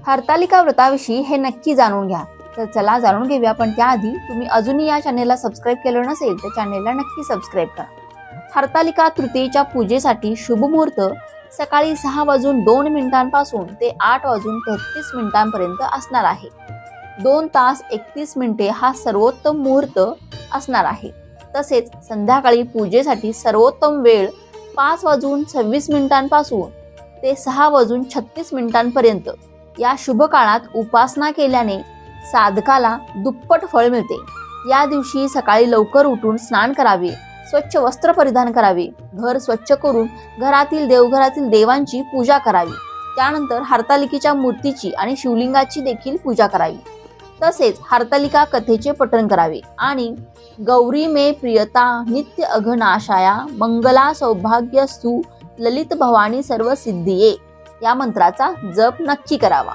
हरतालिका व्रताविषयी हे नक्की जाणून घ्या. तर चला जाणून घेऊया. पण त्याआधी तुम्ही अजूनही या चॅनेलला सबस्क्राईब केलं नसेल तर चॅनेलला नक्की सबस्क्राईब करा. हरतालिका तृतीयेच्या पूजेसाठी शुभ मुहूर्त सकाळी 6:02 ते 8:33 असणार आहे. 2 तास 31 मिनिटे हा सर्वोत्तम मुहूर्त असणार आहे. तसेच संध्याकाळी पूजेसाठी सर्वोत्तम वेळ 5:26 ते 6:36 या शुभ काळात उपासना केल्याने साधकाला दुप्पट फळ मिळते. या दिवशी सकाळी लवकर उठून स्नान करावे, स्वच्छ वस्त्र परिधान करावे, घर स्वच्छ करून घरातील देवघरातील देवांची पूजा करावी. त्यानंतर हरतालिकेच्या मूर्तीची आणि शिवलिंगाची देखील पूजा करावी. तसेच हरतालिका कथेचे पठण करावे आणि गौरी मे प्रियता नित्य अघनाशाया मंगला सौभाग्यस्तु ललित भवानी सर्व सिद्धिये या मंत्राचा जप नक्की करावा.